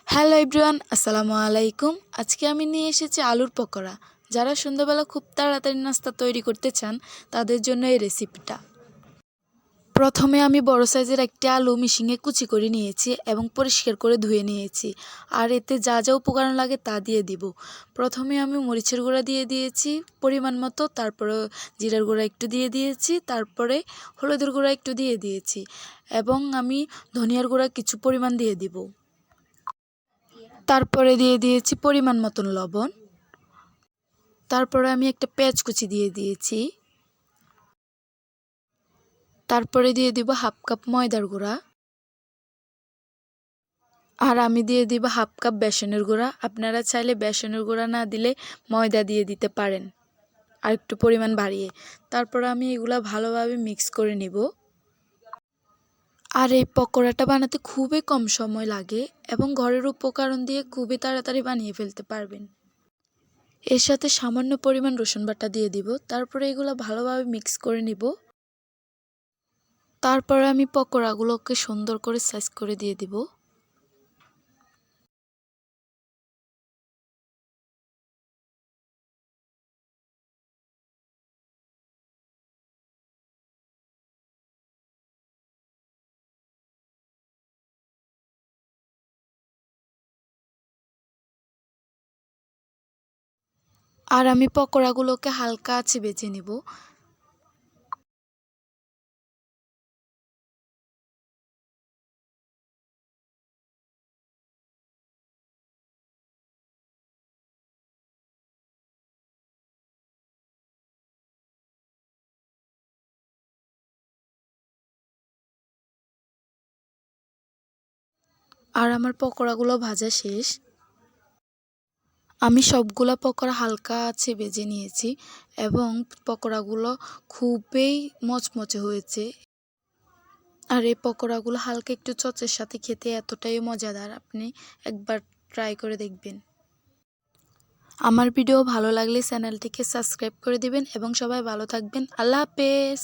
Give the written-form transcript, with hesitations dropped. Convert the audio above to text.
Hello everyone, আসসালামু আলাইকুম। আজকে আমি নিয়ে এসেছি আলুর পকোড়া। যারা সন্ধ্যাবেলা খুব তাড়াতাড়ি নাস্তা তৈরি করতে চান তাদের জন্য এই রেসিপিটা। প্রথমে আমি বড় সাইজের একটি আলু মিশিয়ে কুচি করে নিয়েছি এবং পরিষ্কার করে ধুয়ে নিয়েছি। আর এতে যা যা উপকরণ লাগে তা দিয়ে দিব। প্রথমে আমি মরিচের গুঁড়া দিয়ে দিয়েছি পরিমাণ মতো, তারপরে জিরার গুঁড়া একটু দিয়ে দিয়েছি, তারপরে হলুদের গুঁড়া একটু দিয়ে দিয়েছি এবং আমি ধনিয়ার গুঁড়া কিছু পরিমাণ দিয়ে দিব। তারপরে দিয়ে দিয়েছি পরিমাণ মতন লবণ। তারপরে আমি একটা পেঁয়াজ কুচি দিয়ে দিয়েছি। তারপরে দিয়ে দিব হাফ কাপ ময়দার গুঁড়া। আর আমি দিয়ে দিব হাফ কাপ বেসনের গুঁড়া। আপনারা চাইলে বেসনের গুঁড়া না দিলে ময়দা দিয়ে দিতে পারেন আর একটু পরিমাণ বাড়িয়ে। তারপর আমি এগুলা ভালোভাবে মিক্স করে নিব। আর এই পকোড়াটা বানাতে খুবই কম সময় লাগে এবং ঘরের উপকরণ দিয়ে খুবই তাড়াতাড়ি বানিয়ে ফেলতে পারবেন। এর সাথে সামান্য পরিমাণ রসুন বাটা দিয়ে দিব। তারপরে এগুলো ভালোভাবে মিক্স করে নিব। তারপরে আমি পকোড়াগুলোকে সুন্দর করে সাইজ করে দিয়ে দিব। আর আমি পকোড়াগুলোকে হালকা আঁচে ভেজে নিব। আর আমার পকোড়াগুলো ভাজা শেষ। আমি সবগুলা পকোড়া হালকা আঁচে ভেজে নিয়েছি এবং পকোড়াগুলো খুবই মচমচে হয়েছে। আর এই পকোড়াগুলো হালকা একটু সসের সাথে খেতে এতটাই মজাদার, আপনি একবার ট্রাই করে দেখবেন। আমার ভিডিও ভালো লাগলে চ্যানেলটিকে সাবস্ক্রাইব করে দিবেন এবং সবাই ভালো থাকবেন। আল্লাহ হাফেজ।